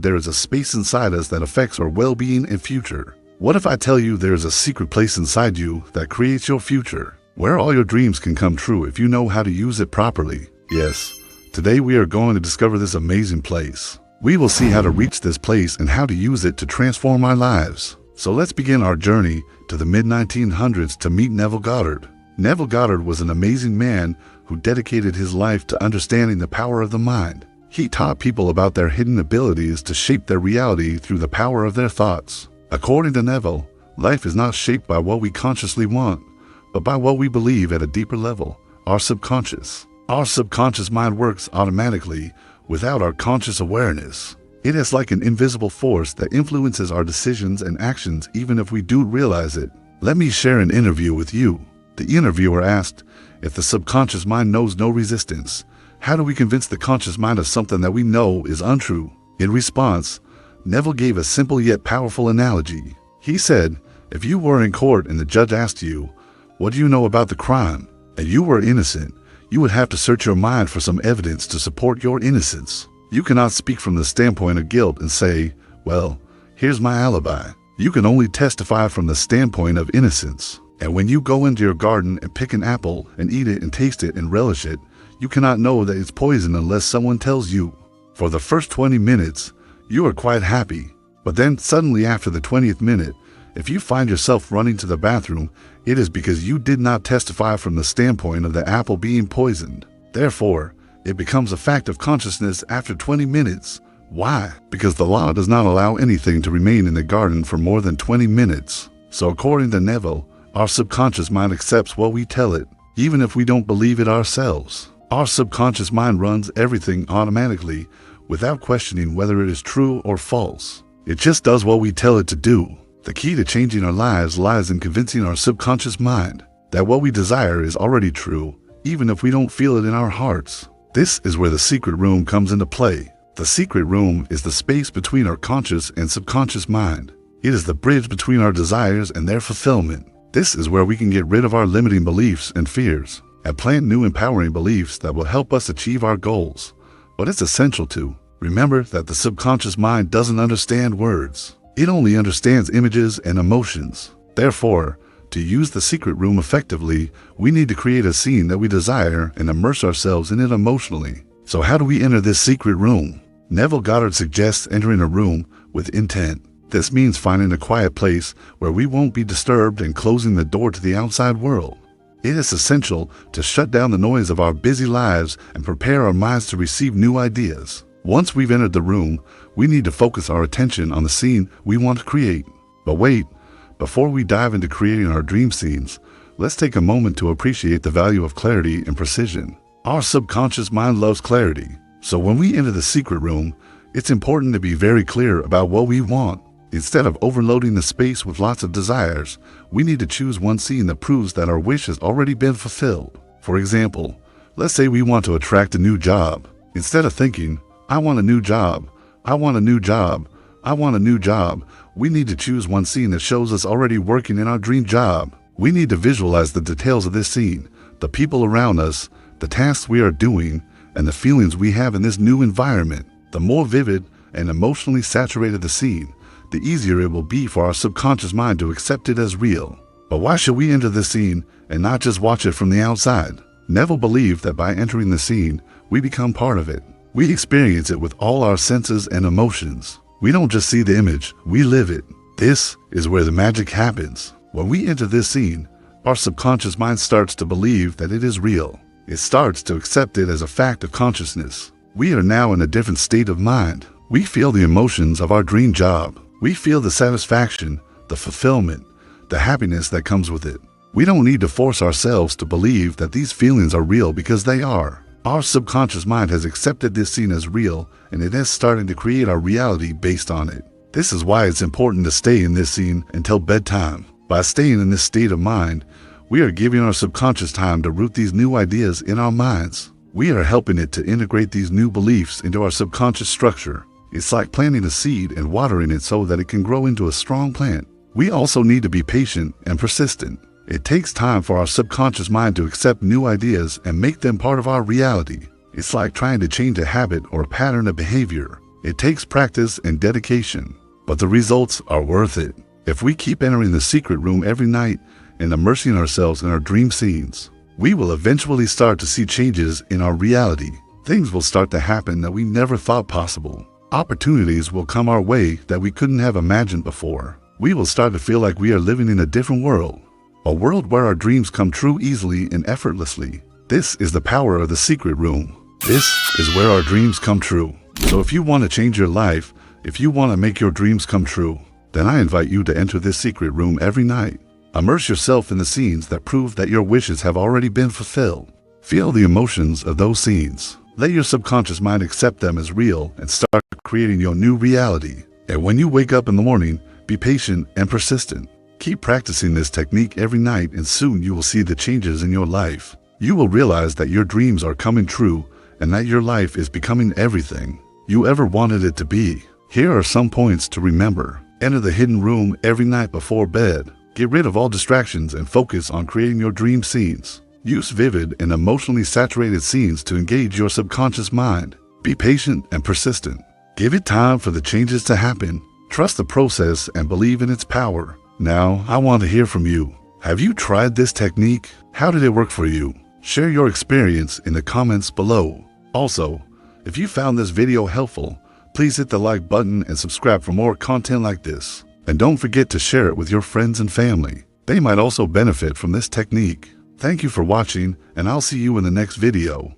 there is a space inside us that affects our well-being and future? What if I tell you there is a secret place inside you that creates your future, where all your dreams can come true if you know how to use it properly? Yes, today we are going to discover this amazing place. We will see how to reach this place and how to use it to transform our lives. So let's begin our journey to the mid-1900s to meet Neville Goddard. Neville Goddard was an amazing man who dedicated his life to understanding the power of the mind. He taught people about their hidden abilities to shape their reality through the power of their thoughts. According to Neville, life is not shaped by what we consciously want, but by what we believe at a deeper level, our subconscious. Our subconscious mind works automatically without our conscious awareness. It is like an invisible force that influences our decisions and actions even if we don't realize it. Let me share an interview with you. The interviewer asked, if the subconscious mind knows no resistance, how do we convince the conscious mind of something that we know is untrue? In response, Neville gave a simple yet powerful analogy. He said, if you were in court and the judge asked you, what do you know about the crime? And you were innocent, you would have to search your mind for some evidence to support your innocence. You cannot speak from the standpoint of guilt and say, well, here's my alibi. You can only testify from the standpoint of innocence. And when you go into your garden and pick an apple and eat it and taste it and relish it, you cannot know that it's poison unless someone tells you. For the first 20 minutes, you are quite happy, but then suddenly after the 20th minute, if you find yourself running to the bathroom, it is because you did not testify from the standpoint of the apple being poisoned. Therefore, it becomes a fact of consciousness after 20 minutes. Why? Because the law does not allow anything to remain in the garden for more than 20 minutes. So according to Neville, our subconscious mind accepts what we tell it, even if we don't believe it ourselves. Our subconscious mind runs everything automatically, without questioning whether it is true or false. It just does what we tell it to do. The key to changing our lives lies in convincing our subconscious mind that what we desire is already true, even if we don't feel it in our hearts. This is where the secret room comes into play. The secret room is the space between our conscious and subconscious mind. It is the bridge between our desires and their fulfillment. This is where we can get rid of our limiting beliefs and fears and plant new empowering beliefs that will help us achieve our goals. But it's essential to remember that the subconscious mind doesn't understand words. It only understands images and emotions. Therefore, to use the secret room effectively, we need to create a scene that we desire and immerse ourselves in it emotionally. So how do we enter this secret room? Neville Goddard suggests entering a room with intent. This means finding a quiet place where we won't be disturbed and closing the door to the outside world. It is essential to shut down the noise of our busy lives and prepare our minds to receive new ideas. Once we've entered the room, we need to focus our attention on the scene we want to create. But wait, before we dive into creating our dream scenes, let's take a moment to appreciate the value of clarity and precision. Our subconscious mind loves clarity. So when we enter the secret room, it's important to be very clear about what we want. Instead of overloading the space with lots of desires, we need to choose one scene that proves that our wish has already been fulfilled. For example, let's say we want to attract a new job. Instead of thinking, I want a new job, I want a new job, I want a new job, we need to choose one scene that shows us already working in our dream job. We need to visualize the details of this scene, the people around us, the tasks we are doing, and the feelings we have in this new environment. The more vivid and emotionally saturated the scene, the easier it will be for our subconscious mind to accept it as real. But why should we enter the scene and not just watch it from the outside? Neville believed that by entering the scene, we become part of it. We experience it with all our senses and emotions. We don't just see the image, we live it. This is where the magic happens. When we enter this scene, our subconscious mind starts to believe that it is real. It starts to accept it as a fact of consciousness. We are now in a different state of mind. We feel the emotions of our dream job. We feel the satisfaction, the fulfillment, the happiness that comes with it. We don't need to force ourselves to believe that these feelings are real because they are. Our subconscious mind has accepted this scene as real, and it is starting to create our reality based on it. This is why it's important to stay in this scene until bedtime. By staying in this state of mind, we are giving our subconscious time to root these new ideas in our minds. We are helping it to integrate these new beliefs into our subconscious structure. It's like planting a seed and watering it so that it can grow into a strong plant. We also need to be patient and persistent. It takes time for our subconscious mind to accept new ideas and make them part of our reality. It's like trying to change a habit or a pattern of behavior. It takes practice and dedication, but the results are worth it. If we keep entering the secret room every night and immersing ourselves in our dream scenes, we will eventually start to see changes in our reality. Things will start to happen that we never thought possible. Opportunities will come our way that we couldn't have imagined before. We will start to feel like we are living in a different world, a world where our dreams come true easily and effortlessly. This is the power of the secret room. This is where our dreams come true. So if you want to change your life, if you want to make your dreams come true, then I invite you to enter this secret room every night. Immerse yourself in the scenes that prove that your wishes have already been fulfilled. Feel the emotions of those scenes. Let your subconscious mind accept them as real and start creating your new reality. And when you wake up in the morning, be patient and persistent. Keep practicing this technique every night, and soon you will see the changes in your life. You will realize that your dreams are coming true and that your life is becoming everything you ever wanted it to be. Here are some points to remember. Enter the hidden room every night before bed. Get rid of all distractions and focus on creating your dream scenes. Use vivid and emotionally saturated scenes to engage your subconscious mind. Be patient and persistent. Give it time for the changes to happen. Trust the process and believe in its power. Now, I want to hear from you. Have you tried this technique? How did it work for you? Share your experience in the comments below. Also, if you found this video helpful, please hit the like button and subscribe for more content like this. And don't forget to share it with your friends and family. They might also benefit from this technique. Thank you for watching, and I'll see you in the next video.